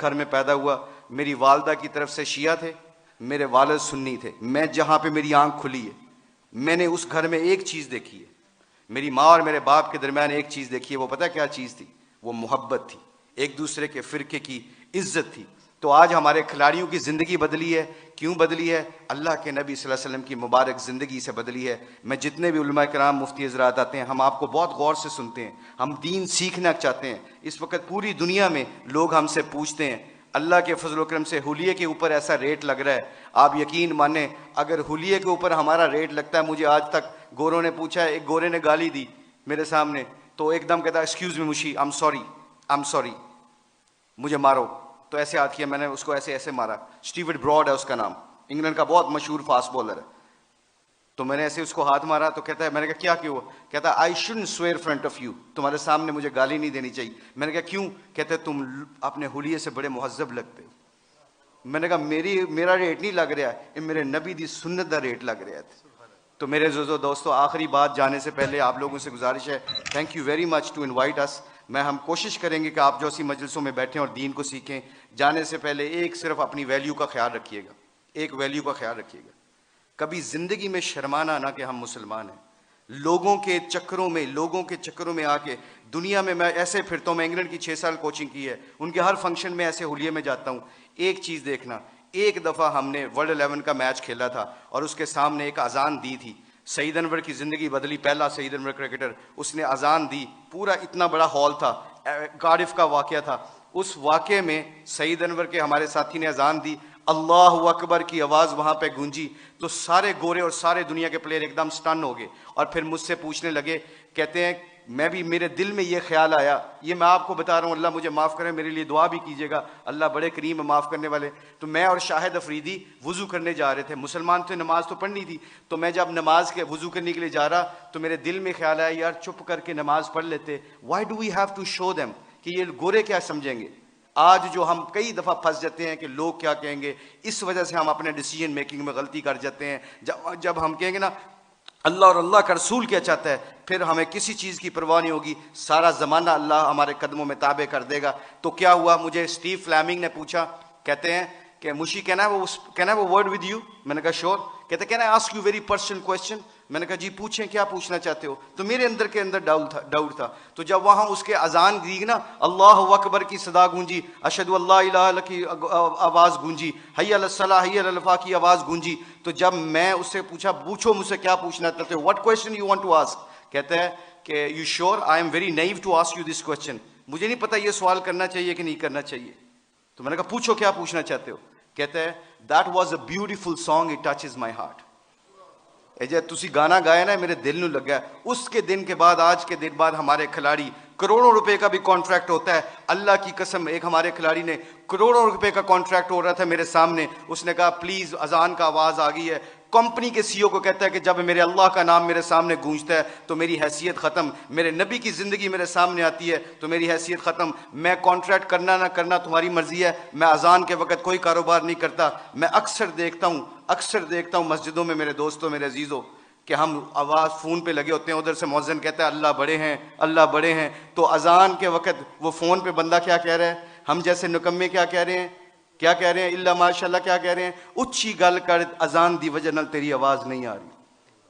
घर में पैदा हुआ, मेरी वालदा की तरफ से शिया थे, मेरे वालिद सुन्नी थे। मैं जहाँ पे मेरी आंख खुली है, मैंने उस घर में एक चीज़ देखी है, मेरी माँ और मेरे बाप के दरमियान एक चीज़ देखी है। वो पता क्या चीज़ थी? वो मोहब्बत थी, एक दूसरे के फ़िरके की इज्जत थी। तो आज हमारे खिलाड़ियों की ज़िंदगी बदली है। क्यों बदली है? अल्लाह के नबी सल्लल्लाहु अलैहि वसल्लम की मुबारक ज़िंदगी से बदली है। मैं जितने भी उलमा कराम, मुफ्ती हज़रात आते हैं, हम आपको बहुत गौर से सुनते हैं, हम दीन सीखना चाहते हैं। इस वक्त पूरी दुनिया में लोग हमसे पूछते हैं, अल्लाह के फजल व करम से हुलिये के ऊपर ऐसा रेट लग रहा है, आप यकीन माने अगर हुलिये के ऊपर हमारा रेट लगता है, मुझे आज तक गोरों ने पूछा है, एक गोरे ने गाली दी मेरे सामने, तो एकदम कहता एक्सक्यूज़ मी मुशी, आई एम सॉरी, मुझे मारो। तो ऐसे हाथ किया, मैंने उसको ऐसे ऐसे मारा। स्टीवर्ट ब्रॉड है उसका नाम, इंग्लैंड का बहुत मशहूर फास्ट बॉलर है। तो मैंने ऐसे उसको हाथ मारा, तो कहता है, मैंने कहा क्या क्यों? कहता है I shouldn't swear front of you, तुम्हारे सामने मुझे गाली नहीं देनी चाहिए। मैंने कहा क्यों? कहते तुम अपने हुलिये से बड़े मुहज्जब लगते हो। मैंने कहा मेरा रेट नहीं लग रहा है, मेरे नबी दी सुन्नत का रेट लग रहा है। तो मेरे जोजो दोस्तों, आखिरी बात जाने से पहले आप लोगों से गुजारिश है, thank you very much to invite us. हम कोशिश करेंगे कि आप जो सी मजलिसों में बैठें और दीन को सीखें। जाने से पहले एक सिर्फ अपनी वैल्यू का ख्याल रखिएगा, एक वैल्यू का ख्याल रखिएगा, कभी जिंदगी में शर्माना ना कि हम मुसलमान हैं। लोगों के चक्करों में आके दुनिया में मैं ऐसे फिरता हूँ। मैं इंग्लैंड की 6 साल कोचिंग की है, उनके हर फंक्शन में ऐसे हुलिये में जाता हूँ। एक चीज़ देखना, एक दफ़ा हमने वर्ल्ड 11 का मैच खेला था और उसके सामने एक अजान दी थी। सईद अनवर की ज़िंदगी बदली, पहला सईद अनवर क्रिकेटर, उसने अजान दी, पूरा इतना बड़ा हॉल था, कार्डिफ का वाक़या था। उस वाक़े में सईद अनवर के हमारे साथी ने अजान दी, अल्लाह अकबर की आवाज़ वहाँ पे गूंजी, तो सारे गोरे और सारे दुनिया के प्लेयर एकदम स्टन हो गए और फिर मुझसे पूछने लगे, कहते हैं मैं भी, मेरे दिल में ये ख्याल आया, ये मैं आपको बता रहा हूँ, अल्लाह मुझे माफ़ करे, मेरे लिए दुआ भी कीजिएगा, अल्लाह बड़े करीम है माफ़ करने वाले। तो मैं और शाहिद अफरीदी वज़ू करने जा रहे थे, मुसलमान थे, नमाज तो पढ़नी थी। तो मैं जब नमाज के वज़ू करने के लिए जा रहा, तो मेरे दिल में ख्याल आया, यार चुप करके नमाज पढ़ लेते, why do we have to show them कि ये गोरे क्या समझेंगे। आज जो हम कई दफ़ा फंस जाते हैं कि लोग क्या कहेंगे, इस वजह से हम अपने डिसीजन मेकिंग में गलती कर जाते हैं। जब हम कहेंगे ना अल्लाह और अल्लाह का रसूल क्या चाहता है, फिर हमें किसी चीज़ की परवाह नहीं होगी, सारा ज़माना अल्लाह हमारे कदमों में ताबे कर देगा। तो क्या हुआ, मुझे स्टीव फ्लेमिंग ने पूछा, कहते हैं कि मुशी कहना है वो वर्ड विद यू। मैंने कहा श्योर। कहते can I ask you very personal question. मैंने कहा जी पूछें, क्या पूछना चाहते हो। तो मेरे अंदर के अंदर डाउट था। तो जब वहाँ उसके अजान दी ना, अल्लाह अकबर की सदा गूंजी, अशहदु अल्ला इलाहा इल्लल्लाह की आवाज़ गूंजी, हय्या अलस सलाह हय्या अलल फलाह की आवाज़ गूंजी, तो जब मैं उससे पूछा, पूछो मुझसे क्या पूछना चाहते हो, what question you want to ask. कहता है कि you sure, I am very naive to ask you this question, मुझे नहीं पता ये सवाल करना चाहिए कि नहीं करना चाहिए। तो मैंने कहा पूछो क्या पूछना चाहते हो। कहता है that was a beautiful song, it touches my heart. जे तुसी गाना गाया ना, मेरे दिल में लगा। उसके दिन के बाद, आज के दिन बाद हमारे खिलाड़ी, करोड़ों रुपए का भी कॉन्ट्रैक्ट होता है। अल्लाह की कसम, एक हमारे खिलाड़ी ने करोड़ों रुपए का कॉन्ट्रैक्ट हो रहा था मेरे सामने, उसने कहा प्लीज अजान का आवाज आ गई है। कंपनी के सीईओ को कहता है कि जब मेरे अल्लाह का नाम मेरे सामने गूंजता है तो मेरी हैसियत खत्म, मेरे नबी की जिंदगी मेरे सामने आती है तो मेरी हैसियत खत्म। मैं कॉन्ट्रैक्ट करना ना करना तुम्हारी मर्जी है, मैं अजान के वक्त कोई कारोबार नहीं करता। मैं अक्सर देखता हूँ मस्जिदों में मेरे दोस्तों, मेरे अजीजों, कि हम आवाज़ फ़ोन पे लगे होते हैं, उधर से मौज़िन कहता है अल्लाह बड़े हैं, अल्लाह बड़े हैं। तो अजान के वक्त वो फ़ोन पे बंदा क्या कह रहा है, हम जैसे निकम्मे क्या कह रहे हैं, इल्ला माशाल्लाह क्या कह रहे हैं, उच्ची गल कर अजान दी वजह नाल तेरी आवाज़ नहीं आ रही।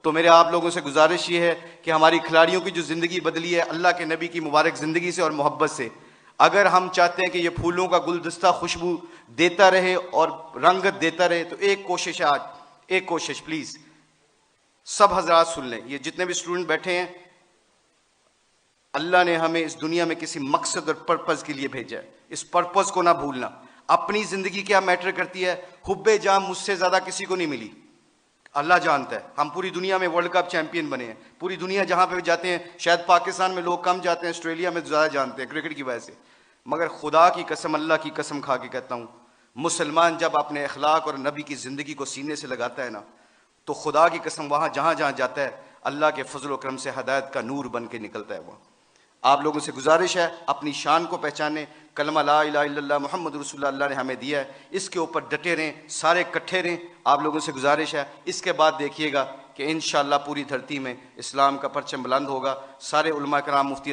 तो मेरे आप लोगों से गुजारिश ये है कि हमारी खिलाड़ियों की जो ज़िंदगी बदली है अल्लाह के नबी की मुबारक ज़िंदगी से और मोहब्बत से, अगर हम चाहते हैं कि ये फूलों का गुलदस्ता खुशबू देता रहे और रंगत देता रहे, तो एक कोशिश है आज, एक कोशिश प्लीज़ सब हजरात सुन लें, ये जितने भी स्टूडेंट बैठे हैं, अल्लाह ने हमें इस दुनिया में किसी मकसद और पर्पस के लिए भेजा है। इस पर्पस को ना भूलना। अपनी जिंदगी क्या मैटर करती है, हुब्बे जाम मुझसे ज्यादा किसी को नहीं मिली, अल्लाह जानता है। हम पूरी दुनिया में वर्ल्ड कप चैंपियन बने हैं, पूरी दुनिया जहां पे भी जाते हैं, शायद पाकिस्तान में लोग कम जाते हैं, ऑस्ट्रेलिया में ज्यादा जानते हैं क्रिकेट की वजह से। मगर खुदा की कसम, अल्लाह की कसम खा के कहता हूं, मुसलमान जब अपने अखलाक और नबी की जिंदगी को सीने से लगाता है ना, तो खुदा की कसम वहाँ जहाँ जहाँ जाता है अल्लाह के फजल व करम से हदायत का नूर बन के निकलता है। वो आप लोगों से गुजारिश है, अपनी शान को पहचाने, कलमा ला इलाहा इल्लल्लाह मुहम्मद रसूलुल्लाह अल्लाह ने हमें दिया है, इसके ऊपर डटे रहें, सारे इकट्ठे रहें। आप लोगों से गुजारिश है, इसके बाद देखिएगा कि इंशाअल्लाह पूरी धरती में इस्लाम का परचम बुलंद होगा। सारे उलमा कराम, मुफ्ती